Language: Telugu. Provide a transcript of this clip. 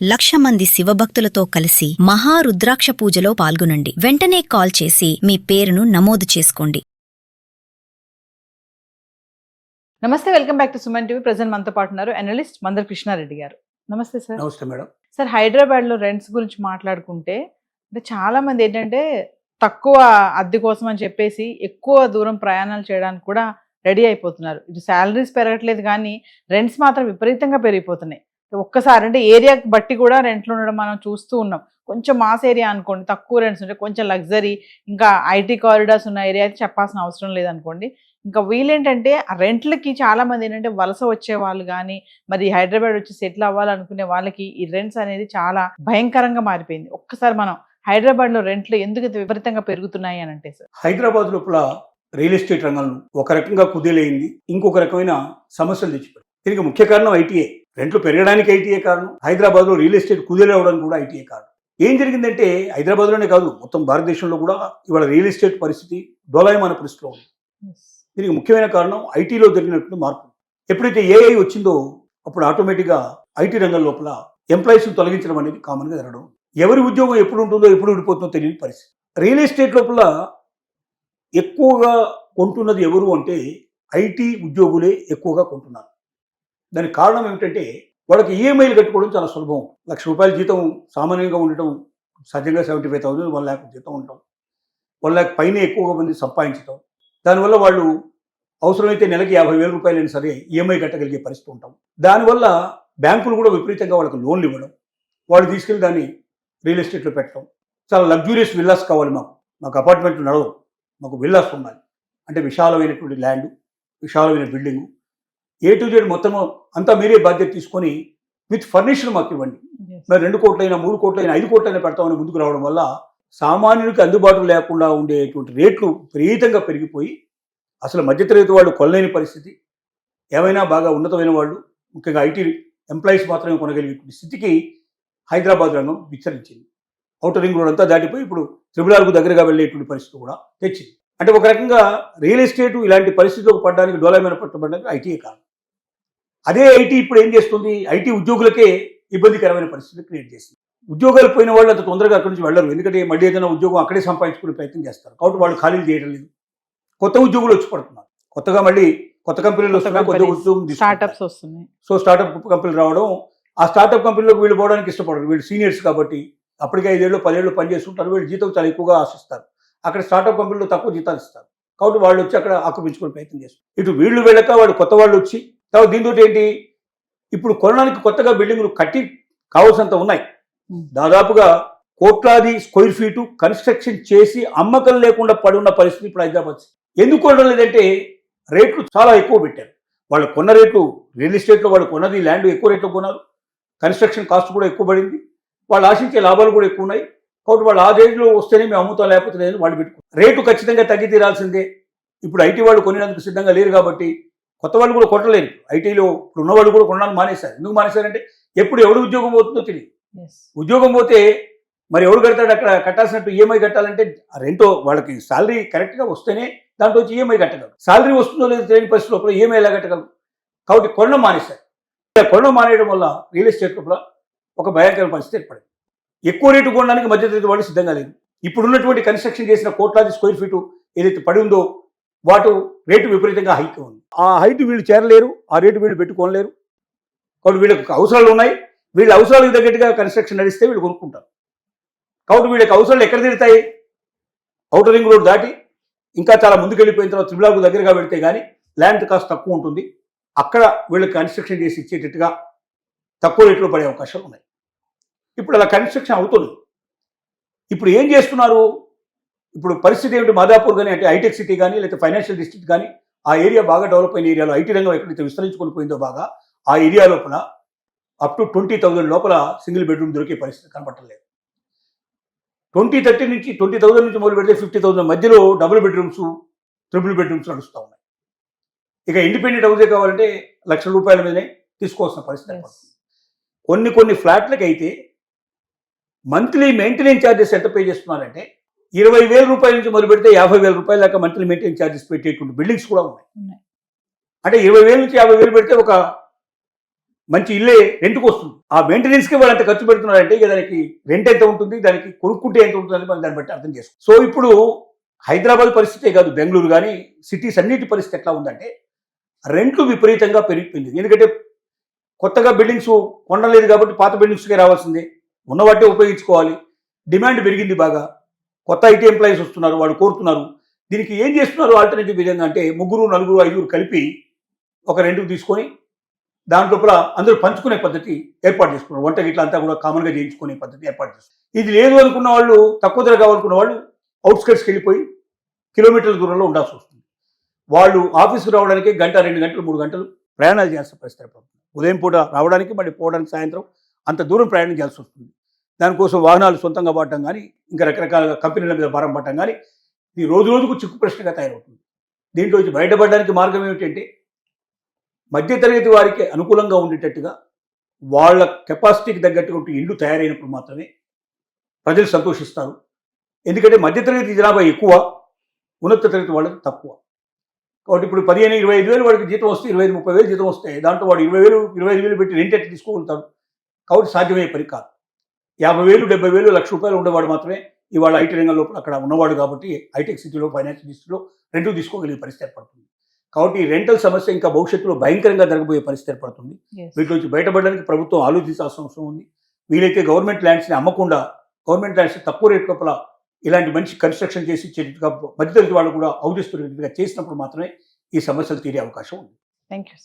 1,00,000 మంది శివభక్తులతో కలిసి మహారుద్రాక్ష పూజలో పాల్గొనండి. వెంటనే కాల్ చేసి మీ పేరును నమోదు చేసుకోండి. నమస్తే, welcome back to Suman TV. Present మనతో పాటు ఉన్నారు అనలిస్ట్ మందర కృష్ణారెడ్డి గారు. నమస్తే సార్. నమస్తే మేడం. సార్, హైదరాబాద్ లో రెంట్స్ గురించి మాట్లాడుకుంటే అంటే చాలా మంది ఏంటంటే తక్కువ అద్దె కోసం అని చెప్పేసి ఎక్కువ దూరం ప్రయాణాలు చేయడానికి కూడా రెడీ అయిపోతున్నారు. ఇటు శాలరీస్ పెరగట్లేదు కానీ రెంట్స్ మాత్రం విపరీతంగా పెరిగిపోతున్నాయి. ఒక్కసారి అంటే ఏరియాకి బట్టి కూడా రెంట్లు ఉండడం మనం చూస్తూ ఉన్నాం. కొంచెం మాస్ ఏరియా అనుకోండి, తక్కువ రెంట్స్ ఉంటాయి. కొంచెం లగ్జరీ, ఇంకా ఐటీ కారిడార్స్ ఉన్న ఏరియా అయితే చెప్పాల్సిన అవసరం లేదనుకోండి. ఇంకా వీళ్ళేంటంటే ఆ రెంట్లకి చాలా మంది ఏంటంటే వలస వచ్చే వాళ్ళు కానీ, మరి హైదరాబాద్ వచ్చి సెటిల్ అవ్వాలనుకునే వాళ్ళకి ఈ రెంట్స్ అనేది చాలా భయంకరంగా మారిపోయింది. ఒక్కసారి మనం హైదరాబాద్ లో రెంట్లు ఎందుకు ఇంత విపరీతంగా పెరుగుతున్నాయి అని అంటే సార్, హైదరాబాద్ లోపల రియల్ ఎస్టేట్ రంగంలో ఒక రకంగా కుదేలైంది, ఇంకొక రకమైన సమస్యలు తెచ్చిపోయింది. దీనికి ముఖ్య కారణం ఐటీఏ. రెంట్లు పెరగడానికి ఐటీఏ కారణం, హైదరాబాద్ లో రియల్ ఎస్టేట్ కుదేలవడానికి కూడా ఐటీఏ కారణం. ఏం జరిగిందంటే హైదరాబాద్ లోనే కాదు, మొత్తం భారతదేశంలో కూడా ఇవాళ రియల్ ఎస్టేట్ పరిస్థితి డోలాయమాన పరిస్థితిలో ఉంది. దీనికి ముఖ్యమైన కారణం ఐటీలో జరిగినటువంటి మార్పు. ఎప్పుడైతే ఏఐ వచ్చిందో అప్పుడు ఆటోమేటిక్గా ఐటీ రంగం లోపల ఎంప్లాయీస్ని తొలగించడం అనేది కామన్గా జరగడం. ఎవరి ఉద్యోగం ఎప్పుడు ఉంటుందో ఎప్పుడు విడిపోతుందో తెలియని పరిస్థితి. రియల్ ఎస్టేట్ లోపల ఎక్కువగా కొంటున్నది ఎవరు అంటే ఐటీ ఉద్యోగులే ఎక్కువగా కొంటున్నారు. దానికి కారణం ఏమిటంటే వాళ్ళకి ఈఎంఐలు కట్టుకోవడం చాలా సులభం. ₹1,00,000 జీతం సామాన్యంగా ఉండటం, సహజంగా 75,000 1 lakh జీతం ఉండటం, 1 lakh పైన ఎక్కువగా మంది సంపాదించడం, దానివల్ల వాళ్ళు అవసరమైతే నెలకి ₹50,000 అయినా సరే ఈఎంఐ కట్టగలిగే పరిస్థితి ఉంటాం. దానివల్ల బ్యాంకులు కూడా విపరీతంగా వాళ్ళకి లోన్లు ఇవ్వడం, వాళ్ళు తీసుకెళ్ళి దాన్ని రియల్ ఎస్టేట్లో పెట్టడం. చాలా లగ్జూరియస్ విల్లాస్ కావాలి, మాకు అపార్ట్మెంట్లు నడవు, మాకు విల్లాస్ ఉన్నాయి అంటే విశాలమైనటువంటి ల్యాండ్, విశాలమైన బిల్డింగు, A to Z మొత్తము అంతా మీరే బాధ్యత తీసుకొని విత్ ఫర్నిచర్ మాకు ఇవ్వండి, మరి 2 కోట్లైనా 3 కోట్లైనా 5 కోట్లైనా పెడతామని ముందుకు రావడం వల్ల సామాన్యుడికి అందుబాటులో లేకుండా ఉండేటువంటి రేట్లు విపరీతంగా పెరిగిపోయి అసలు మధ్యతరగతి వాళ్ళు కొనలేని పరిస్థితి, ఏమైనా బాగా ఉన్నతమైన వాళ్ళు ముఖ్యంగా ఐటీ ఎంప్లాయీస్ మాత్రమే కొనగలిగే స్థితికి హైదరాబాద్ రంగం విస్తరించింది. ఔటర్ రింగ్ రోడ్ అంతా దాటిపోయి ఇప్పుడు త్రిబులార్కు దగ్గరగా వెళ్ళేటువంటి పరిస్థితి కూడా తెచ్చింది. అంటే ఒక రకంగా రియల్ ఎస్టేట్ ఇలాంటి పరిస్థితులకు పడడానికి డోలాయమైన పట్టబడడానికి ఐటీఏ కారణం. అదే ఐటీ ఇప్పుడు ఏం చేస్తుంది, ఐటీ ఉద్యోగులకే ఇబ్బందికరమైన పరిస్థితి క్రియేట్ చేసింది. ఉద్యోగాలు పోయిన వాళ్ళు అంత తొందరగా అక్కడి నుంచి వెళ్ళరు, ఎందుకంటే మళ్ళీ ఏదైనా ఉద్యోగం అక్కడే సంపాదించుకునే ప్రయత్నం చేస్తారు. కాబట్టి వాళ్ళు ఖాళీలు చేయడం లేదు, కొత్త ఉద్యోగులు వచ్చి పడుతున్నారు. కొత్తగా మళ్ళీ కొత్త కంపెనీలు వస్తున్నాయి, కొత్త ఉద్యోగం స్టార్టప్స్ వస్తున్నాయి. సో స్టార్టప్ కంపెనీలు రావడం, ఆ స్టార్టప్ కంపెనీలోకి వీళ్ళు పోవడానికి ఇష్టపడరు. వీళ్ళు సీనియర్స్ కాబట్టి అప్పటికే 5 ఏళ్ళు 10 ఏళ్ళు పనిచేస్తుంటారు, వీళ్ళు జీతం చాలా ఎక్కువగా ఆశిస్తారు. అక్కడ స్టార్టప్ కంపెనీలో తక్కువ జీతాలు ఇస్తారు, కాబట్టి వాళ్ళు వచ్చి అక్కడ ఆక్రమించుకునే ప్రయత్నం చేస్తారు. ఇటు వీళ్ళు వెళ్ళక వాళ్ళు కొత్త వాళ్ళు వచ్చి, తర్వాత దీంతో ఏంటి, ఇప్పుడు కొనడానికి కొత్తగా బిల్డింగ్లు కట్టి కావాల్సినంత ఉన్నాయి. దాదాపుగా కోట్లాది స్క్వేర్ ఫీటు కన్స్ట్రక్షన్ చేసి అమ్మకం లేకుండా పడి ఉన్న పరిస్థితి ఇప్పుడు హైదరాబాద్. ఎందుకు కొనడం లేదంటే రేట్లు చాలా ఎక్కువ పెట్టారు. వాళ్ళు కొన్న రేట్లు, రియల్ ఎస్టేట్లో వాళ్ళు కొన్నది ల్యాండ్ ఎక్కువ రేట్లో కొన్నారు, కన్స్ట్రక్షన్ కాస్ట్ కూడా ఎక్కువ పడింది, వాళ్ళు ఆశించే లాభాలు కూడా ఎక్కువ ఉన్నాయి. కాబట్టి వాళ్ళు ఆ రేట్లో వస్తేనే మేము అమ్ముతాం, లేకపోతే లేదని వాళ్ళు పెట్టుకున్నారు. రేటు ఖచ్చితంగా తగ్గి తీరాల్సిందే. ఇప్పుడు ఐటీ వాళ్ళు కొనేందుకు సిద్ధంగా లేరు కాబట్టి కొత్త వాళ్ళు కూడా కొట్టలేరు. ఐటీలో ఇప్పుడు ఉన్నవాళ్ళు కూడా కొనడానికి మానేశారు. ఎందుకు మానేశారంటే ఎప్పుడు ఎవరు ఉద్యోగం పోతుందో తెలియదు. ఉద్యోగం పోతే మరి ఎవరు కడతాడు, అక్కడ కట్టాల్సినట్టు ఈఎంఐ కట్టాలంటే రెంటో వాళ్ళకి శాలరీ కరెక్ట్గా వస్తేనే దాంట్లో వచ్చి ఈఎంఐ కట్టగలరు. శాలరీ వస్తుందో లేదో తెలియని పరిస్థితి లోపల ఈఎంఐ ఎలా కట్టగలరు. కాబట్టి కొనడం మానేశారు. కొనడం మానేయడం వల్ల రియల్ ఎస్టేట్ లోపల ఒక భయంకర పరిస్థితి ఏర్పడింది. ఎక్కువ రేటు కొనడానికి మధ్యతరగతి వాళ్ళు సిద్ధంగా లేదు. ఇప్పుడున్నటువంటి కన్స్ట్రక్షన్ చేసిన కోట్లాది స్క్వేర్ ఫీటు ఏదైతే పడి ఉందో వాటి రేటు విపరీతంగా హైక్ ఉంది. ఆ హైట్ వీళ్ళు చేరలేరు, ఆ రేటు వీళ్ళు పెట్టుకోలేరు. కాబట్టి వీళ్ళకి అవసరాలు ఉన్నాయి, వీళ్ళ అవసరాలకు తగ్గట్టుగా కన్స్ట్రక్షన్ నడిస్తే వీళ్ళు కొనుక్కుంటారు. కాబట్టి వీళ్ళకి అవసరాలు ఎక్కడ తీరుతాయి, ఔటర్ రింగ్ రోడ్ దాటి ఇంకా చాలా ముందుకు వెళ్ళిపోయిన తర్వాత త్రిబులార్కు దగ్గరగా వెళితే కానీ ల్యాండ్ కాస్ట్ తక్కువ ఉంటుంది, అక్కడ వీళ్ళకి కన్స్ట్రక్షన్ చేసి ఇచ్చేటట్టుగా తక్కువ రేట్లో పడే అవకాశాలు ఉన్నాయి. ఇప్పుడు అలా కన్స్ట్రక్షన్ అవుతుంది. ఇప్పుడు ఏం చేస్తున్నారు, ఇప్పుడు పరిస్థితి ఏమిటి, మాదాపూర్ కానీ అంటే హైటెక్ సిటీ కానీ లేకపోతే ఫైనాన్షియల్ డిస్ట్రిక్ట్ కానీ ఆ ఏరియా బాగా డెవలప్ అయిన ఏరియాలో ఐటీ రంగం ఎక్కడైతే విస్తరించుకొని పోయిందో బాగా ఆ ఏరియా లోపల అప్ టు 20,000 లోపల సింగిల్ బెడ్రూమ్ దొరికే పరిస్థితి కనపడలేదు. 20,30 నుంచి 20,000 నుంచి మొదలు పెడితే 50,000 మధ్యలో డబుల్ బెడ్రూమ్స్, ట్రిపుల్ బెడ్రూమ్స్ నడుస్తూ ఉన్నాయి. ఇక ఇండిపెండెంట్ హౌసే కావాలంటే ₹1,00,000 మీదనే తీసుకోవాల్సిన పరిస్థితి. కొన్ని ఫ్లాట్లకి అయితే మంత్లీ మెయింటెనెన్స్ ఛార్జెస్ ఎంత పే చేస్తున్నారంటే ₹20,000 నుంచి మొదలు పెడితే ₹50,000 దాకా మంత్లీ మెయింటెనెన్స్ ఛార్జెస్ పెట్టేటువంటి బిల్డింగ్స్ కూడా ఉన్నాయి. అంటే 20,000 నుంచి 50,000 పెడితే ఒక మంచి ఇల్లే రెంట్కి వస్తుంది. ఆ మెయింటెనెన్స్కి వాళ్ళు ఎంత ఖర్చు పెడుతున్నారంటే ఇక దానికి రెంట్ ఎంత ఉంటుంది, దానికి కొనుక్కుంటే ఎంత ఉంటుంది అని మనం దాన్ని బట్టి అర్థం చేసుకోం. సో ఇప్పుడు హైదరాబాద్ పరిస్థితే కాదు, బెంగళూరు కానీ సిటీస్ అన్నిటి పరిస్థితి ఎట్లా ఉందంటే రెంట్లు విపరీతంగా పెరిగిపోయింది. ఎందుకంటే కొత్తగా బిల్డింగ్స్ కొనలేదు కాబట్టి పాత బిల్డింగ్స్కే రావాల్సిందే, ఉన్న వాటిని ఉపయోగించుకోవాలి. డిమాండ్ పెరిగింది బాగా, కొత్త ఐటీ ఎంప్లాయీస్ వస్తున్నారు, వాళ్ళు కోరుతున్నారు. దీనికి ఏం చేస్తున్నారు ఆల్టర్నేటివ్ విధంగా అంటే 3, 4, 5 కలిపి ఒక రెంట్కి తీసుకొని దాని లోపల అందరూ పంచుకునే పద్ధతి ఏర్పాటు చేసుకున్నారు. వంట గిట్ల అంతా కూడా కామన్గా చేయించుకునే పద్ధతి ఏర్పాటు చేస్తున్నారు. ఇది లేదు అనుకున్న వాళ్ళు, తక్కువ ధర కావాలనుకున్న వాళ్ళు అవుట్స్కట్స్కి వెళ్ళిపోయి కిలోమీటర్ల దూరంలో ఉండాల్సి వస్తుంది. వాళ్ళు ఆఫీస్కి రావడానికి 1, 2 గంటలు, 3 గంటలు ప్రయాణాలు చేయాల్సిన పరిస్థితి ఏర్పడుతుంది. ఉదయం పూట రావడానికి మళ్ళీ పోవడానికి సాయంత్రం అంత దూరం ప్రయాణం చేయాల్సి వస్తుంది. దానికోసం వాహనాలు సొంతంగా వాడటం కానీ, ఇంకా రకరకాల కంపెనీల మీద భారం పడటం కానీ, ఇది రోజు రోజుకు చిక్కు ప్రశ్నగా తయారవుతుంది. దీంట్లో నుంచి బయటపడడానికి మార్గం ఏమిటంటే మధ్యతరగతి వారికి అనుకూలంగా ఉండేటట్టుగా వాళ్ళ కెపాసిటీకి తగ్గట్టుగా ఇల్లు తయారైనప్పుడు మాత్రమే ప్రజలు సంతోషిస్తారు. ఎందుకంటే మధ్యతరగతి జనాభా ఎక్కువ, ఉన్నత తరగతి వాళ్ళకి తక్కువ. కాబట్టి ఇప్పుడు 15-25 వేలు వాడికి జీతం వస్తే, 25-30 వేలు జీతం వస్తే దాంట్లో వాడు 20,000-25 వేలు పెట్టి రెంట్ ఎట్లా తీసుకోగలుగుతాడు? కాబట్టి సాధ్యమయ్యే పని కాదు. 50,000, 70,000, ₹1,00,000 ఉండేవాడు మాత్రమే ఇవాళ ఐటీ రంగం లోపల అక్కడ ఉన్నవాడు కాబట్టి హైటెక్ సిటీలో, ఫైనాన్స్ డిస్ట్రిక్ట్లో రెంట్ తీసుకోగలిగే పరిస్థితి ఏర్పడుతుంది. కాబట్టి ఈ రెంటల్ సమస్య ఇంకా భవిష్యత్తులో భయంకరంగా జరగబోయే పరిస్థితి ఏర్పడుతుంది. వీటి నుంచి బయటపడడానికి ప్రభుత్వం ఆలోచించాల్సిన అవసరం ఉంది. వీలైతే గవర్నమెంట్ ల్యాండ్స్ని అమ్మకుండా, గవర్నమెంట్ ల్యాండ్స్ తక్కువ రేట్ లోపల ఇలాంటి మంచి కన్స్ట్రక్షన్ చేసి ఇచ్చేట్టుగా మధ్యతరగతి వాళ్ళు కూడా హౌజెస్ దొరికేట్టుగా చేసినప్పుడు మాత్రమే ఈ సమస్యలు తీరే అవకాశం ఉంది. Thank you.